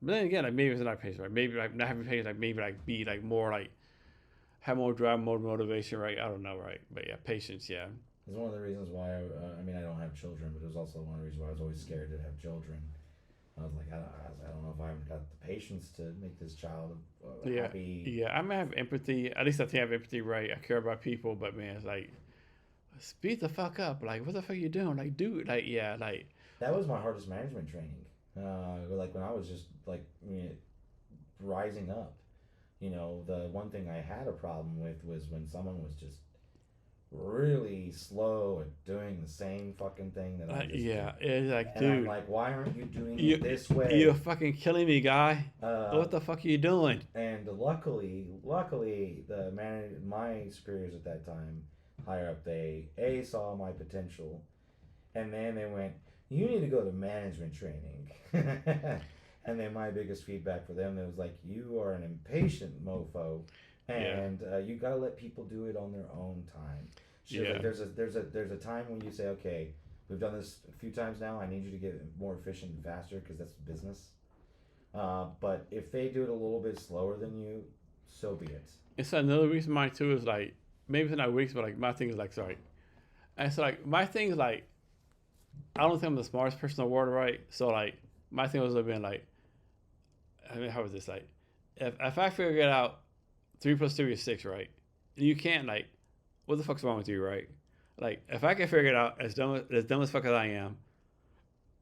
But then again, like maybe it's not patience, right? Maybe like not having patience, like maybe like be like more like have more drive, more motivation, right? I don't know, right? But yeah, patience, yeah, It's one of the reasons why I mean I don't have children, but it was also one of the reasons why I was always scared to have children. I was like, I don't know if I've got the patience to make this child yeah, happy. yeah. I may have empathy. At least I think I have empathy, right? I care about people, but man, it's like speed the fuck up. Like, what the fuck you doing? Like, dude, like, yeah, like, That was my hardest management training. Like when I was just like rising up. The one thing I had a problem with was when someone was just really slow at doing the same fucking thing that I just did. yeah. It's like, And I'm dude, like, why aren't you doing it you, this you're way? fucking killing me, guy. Uh, What the fuck are you doing? and luckily, my superiors at that time, higher up, they saw my potential, and then they went, "You need to go to management training." And then my biggest feedback for them was like, "You are an impatient mofo, Yeah, and you got to let people do it on their own time." She was like, yeah. "There's a time when you say, okay, we've done this a few times now. I need you to get more efficient and faster because that's business. But if they do it a little bit slower than you, so be it." It's another reason mine too is like, maybe it's not weeks, but like, my thing is like, sorry. And so, like, my thing is like, I don't think I'm the smartest person in the world, right? So, like, my thing was being like, I mean, how was this? Like, if I figure it out, 3 plus 3 is 6, right? And you can't, like, what the fuck's wrong with you, right? Like, if I can figure it out as dumb as fuck as I am,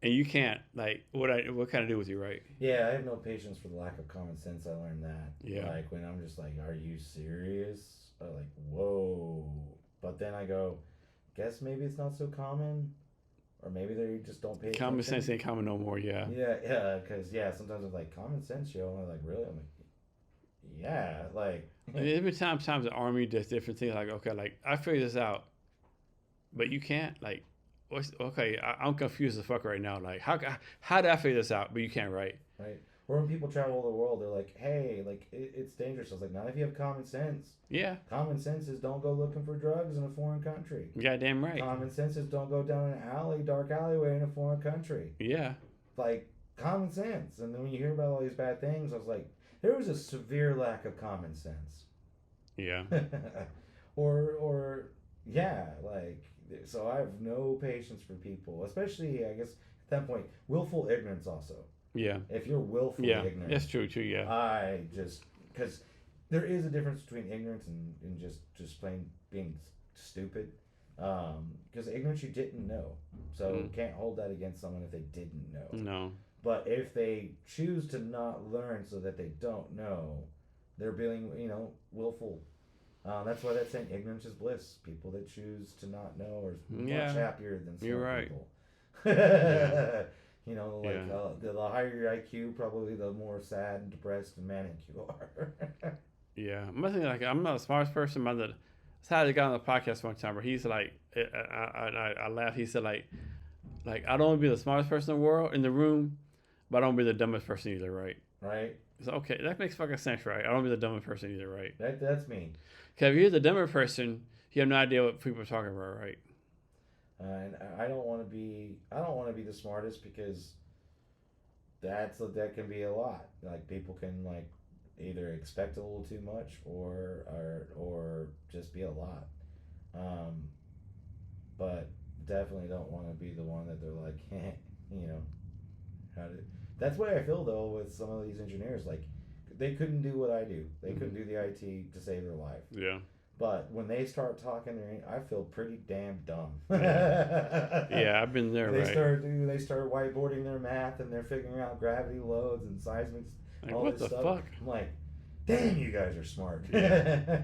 and you can't, like, what can I do with you, right? Yeah, I have no patience for the lack of common sense. I learned that. Yeah. Like when I'm just like, "Are you serious?" Like, whoa. But then I go, guess maybe it's not so common, or maybe they just don't pay Common sense attention. ain't common no more, yeah. Yeah, because sometimes I'm like common sense, yo. And I'm like, really? I'm like, yeah, like, I mean, every times the army does different things, like, okay, like, I figured this out, but you can't, like, okay, I'm confused as fuck right now. Like, how did I figure this out, but you can't, right? right? Or when people travel the world, they're like, hey, like it's dangerous. I was like, not if you have common sense. Yeah, Common sense is don't go looking for drugs in a foreign country. goddamn right. Common sense is don't go down an dark alleyway in a foreign country. Yeah, Like common sense. And then when you hear about all these bad things, I was like, there was a severe lack of common sense. yeah, or yeah, like so I have no patience for people, especially I guess at that point, willful ignorance also. yeah, If you're willfully yeah. ignorant, That's true too. Yeah, I just because there is a difference between ignorance and just plain being stupid. Because ignorance you didn't know, so mm, can't hold that against someone if they didn't know. no, But if they choose to not learn so that they don't know, they're being willful. That's why that's saying ignorance is bliss. People that choose to not know are much yeah, happier than you're smart right. people. Yeah, Like yeah, the higher your IQ, probably the more sad and depressed and manic you are. yeah. My thing, like, I'm not the smartest person, but I had a guy on the podcast one time where he's like, I laughed. He said like I don't want to be the smartest person in the world in the room, but I don't be the dumbest person either, right? Right? So okay, that makes fucking sense, right? I don't be the dumbest person either, right? That's me. Because if you're the dumber person, you have no idea what people are talking about, right? And I don't want to be. I don't want to be the smartest because that can be a lot. Like people can like either expect a little too much or just be a lot. Um, but definitely don't want to be the one that they're like, you know, how did. That's what I feel though with some of these engineers. Like, they couldn't do what I do. They couldn't do Mm-hmm. the IT to save their life. Yeah, But when they start talking, I feel pretty damn dumb. yeah, yeah. I've been there, right? They start whiteboarding their math and they're figuring out gravity loads and seismics, Like, all what this the stuff. fuck? I'm like, damn, you guys are smart. Yeah,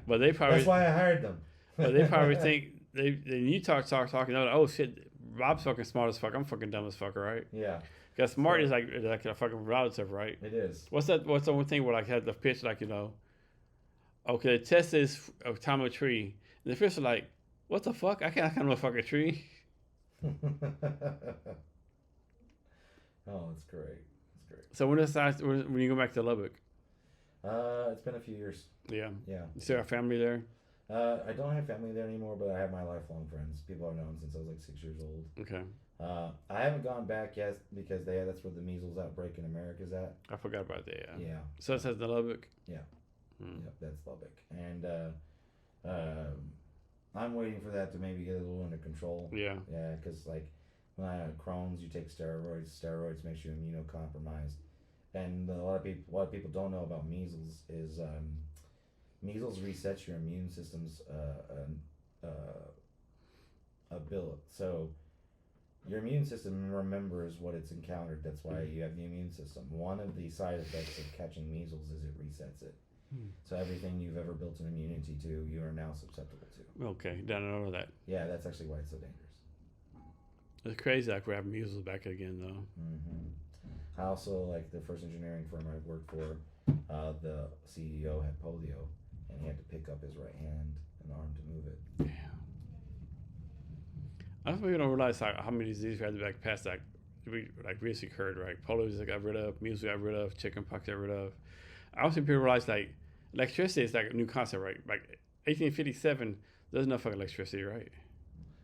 but they That's probably, why I hired them. but they probably think they you talking. They're like, oh shit, Rob's fucking smart as fuck. I'm fucking dumb as fuck, right? Yeah, Because smart so is like a fucking relative, right? it is. What's that? What's the one thing where like had the pitch like okay, the test is optometry, and the fish are like, what the fuck? I can't know a fucking tree. Oh, it's great. It's great. So when you go back to Lubbock, It's been a few years. yeah, Yeah, you yeah. see our family there. I don't have family there anymore, but I have my lifelong friends. People I've known since I was like 6 years old. Okay, I haven't gone back yet because that's where the measles outbreak in America is at. I forgot about that. Yeah. Yeah. So it says the Lubbock. Yeah. Hmm. Yep, that's Lubbock. And I'm waiting for that to maybe get a little under control. Yeah. Yeah, because like when I had Crohn's, you take steroids. Steroids makes you immunocompromised. And a lot of people don't know about measles is measles resets your immune system's ability. So your immune system remembers what it's encountered. That's why you have the immune system. One of the side effects of catching measles is it resets it. So everything you've ever built an immunity to, you are now susceptible to. Okay. Didn't know that. Yeah, that's actually why it's so dangerous. It's crazy. Like we have measles back again though. I also like the first engineering firm I worked for. The CEO had polio, and he had to pick up his right hand and arm to move it. Yeah. I don't think we don't realize like, how many diseases we had to back past we recently occurred, right? Polio got rid of, measles got rid of, chickenpox got rid of. I don't think people realize like electricity is like a new concept, right? Like 1857, there's no fucking electricity, right?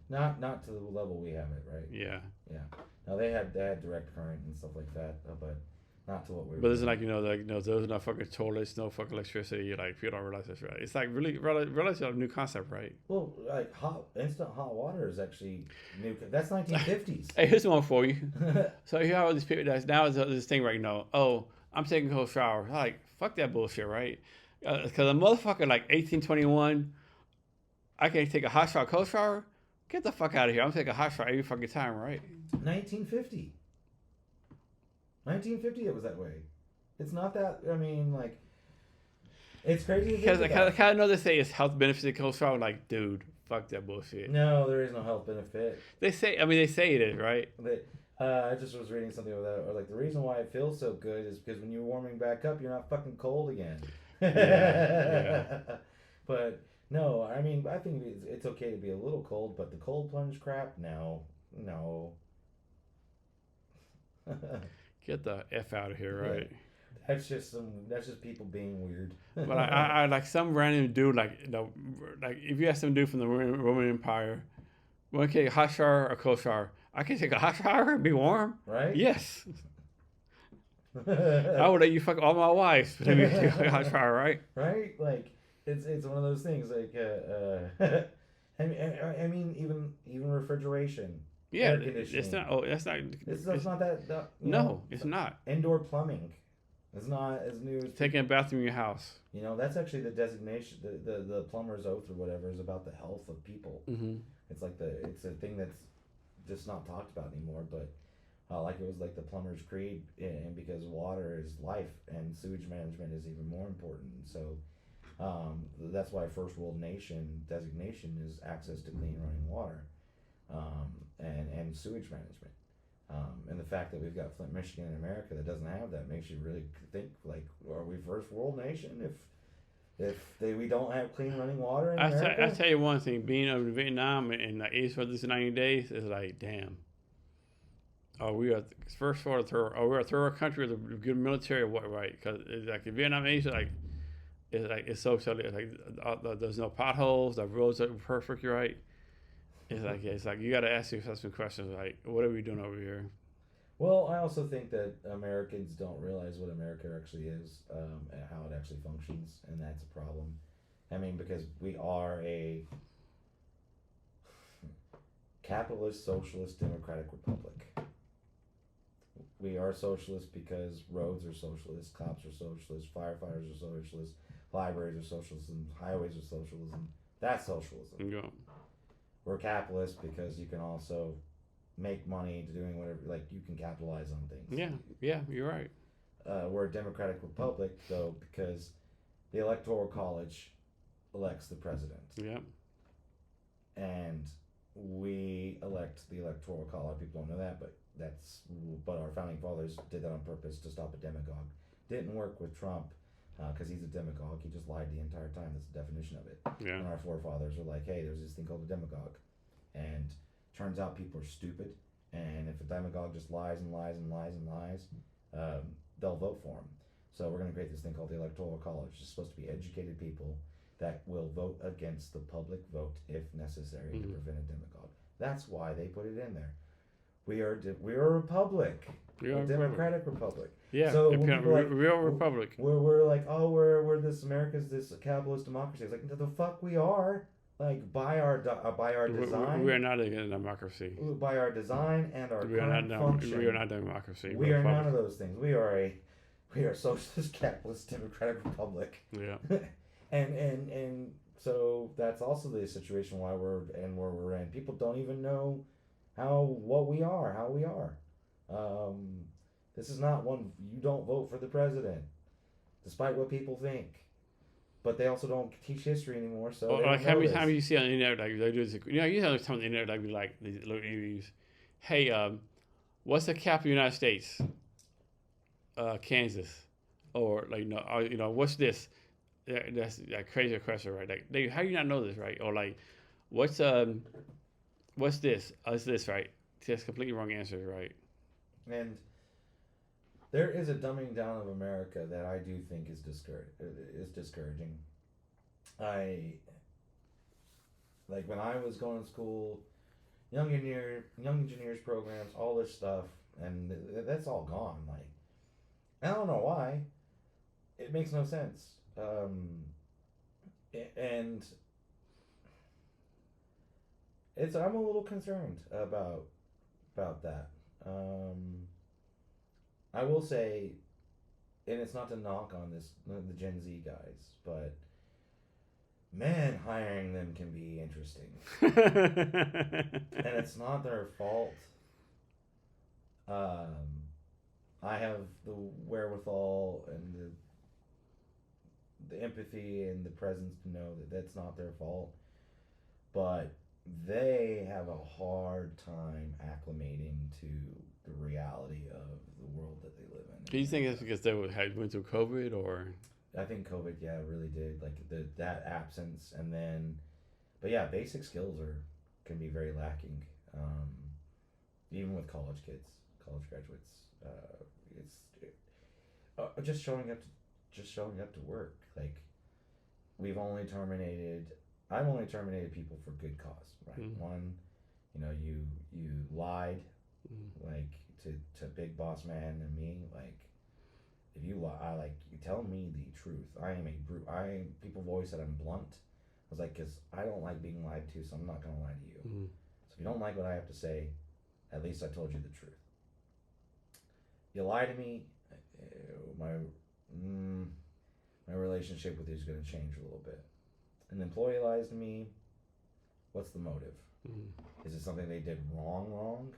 Not to the level we have it, right? Yeah. Yeah. Now they had direct current and stuff like that, but not to what we were. But it's like there's no fucking toilets, no fucking electricity. Like people don't realize this, right? It's like really realize a new concept, right? Well, like instant hot water is actually new. That's 1950s. Hey, here's one for you. So you have all these people that now is this thing right now. Oh, I'm taking a cold shower. Like fuck that bullshit, right? Because a motherfucker like 1821, I can't take a hot shower, cold shower. Get the fuck out of here! I'm taking a hot shower every fucking time, right? 1950. 1950, it was that way. It's not that. I mean, like, it's crazy. Because I kind of know they say it's health benefits of cold shower. Like, dude, fuck that bullshit. No, there is no health benefit. They say. I mean, they say it is, right? I just was reading something about that. Or like the reason why it feels so good is because when you're warming back up, you're not fucking cold again. Yeah. But no, I mean, I think it's okay to be a little cold, but the cold plunge crap, no. Get the F out of here, right? That's just people being weird. But I like some random dude, like if you ask some dude from the Roman Empire, want to take a hot shower or cold shower? I can take a hot shower and be warm. Right? Yes. I would let you fuck all my wives, but let me take a hot shower, right? Right? Like it's one of those things. Like I mean even refrigeration. Yeah, it's not. Oh, that's not. It's not that. No, it's not. Indoor plumbing is not as new as taking a bathroom in your house. That's actually the designation. The plumber's oath or whatever is about the health of people. Mm-hmm. It's like it's a thing that's just not talked about anymore. But like it was like the plumber's creed, and because water is life and sewage management is even more important. So that's why first world nation designation is access to clean running water. And sewage management. And the fact that we've got Flint, Michigan in America that doesn't have that makes you really think, like, are we first world nation if we don't have clean running water in America? I tell you one thing, being in Vietnam in like 80 for this 90 days is like, damn. Oh, we are first world, we're a third world country with a good military, right? Because it's like the Vietnam age, it's so like there's no potholes, the roads are perfect, right? It's like you got to ask yourself some questions like, what are we doing over here? Well, I also think that Americans don't realize what America actually is, and how it actually functions, and that's a problem. I mean, because we are a capitalist, socialist, democratic republic. We are socialist because roads are socialist, cops are socialist, firefighters are socialist, libraries are socialism, highways are socialism. That's socialism. Yeah. We're capitalist because you can also make money doing whatever, like you can capitalize on things. Yeah, you're right. We're a democratic republic, though, because the Electoral College elects the president. Yeah. And we elect the Electoral College. People don't know that, but our founding fathers did that on purpose to stop a demagogue. Didn't work with Trump. Because he's a demagogue, he just lied the entire time. That's the definition of it. Yeah. And our forefathers were like, hey, there's this thing called a demagogue. And turns out people are stupid. And if a demagogue just lies and lies and lies and lies, they'll vote for him. So we're going to create this thing called the Electoral College. It's supposed to be educated people that will vote against the public vote if necessary to prevent a demagogue. That's why they put it in there. we are a republic, We a are democratic republic. Yeah. So a when people are like, real republic. we're like, oh, we're this America's this capitalist democracy. It's like the fuck we are. Like by our design, We are not a democracy. by our design and our We are current not. function, We are not democracy. we We're are a none republic. of those things. We are socialist, capitalist, democratic republic. Yeah. and so that's also the situation why we're and where we're in. People don't even know how we are. This is not one. You don't vote for the president, despite what people think. But they also don't teach history anymore, so Or they like don't how know many this. times you see on the internet like they do this? You know, there's on the internet like be like these little interviews. Hey, what's the capital of the United States? Kansas, or like what's this? That's that crazy question, right? Like, how do you not know this, right? Or like, what's this? Is this right? That's completely wrong answers, right? And there is a dumbing down of America that I do think is discouraging. I like when I was going to school, young engineers programs, all this stuff, and that's all gone. Like, I don't know why. It makes no sense. And I'm a little concerned about that. I will say, and it's not to knock on the Gen Z guys, but man, hiring them can be interesting, and it's not their fault. I have the wherewithal and the empathy and the presence to know that that's not their fault, but they have a hard time acclimating to the reality of the world that they live in. Do you think it's because they went through COVID, or? I think COVID, yeah, really did like that absence, and then, but yeah, basic skills can be very lacking, even with college graduates. It's just showing up to work. Like, I've only terminated people for good cause, right? Mm. One, you lied, like to big boss man and me, like. If you lie, you tell me the truth. I am a brute. People have always said I'm blunt. I was like, because I don't like being lied to, so I'm not gonna lie to you. Mm. So if you don't like what I have to say, at least I told you the truth. You lie to me, my relationship with you is gonna change a little bit. An employee lies to me. What's the motive? Mm. Is it something they did wrong,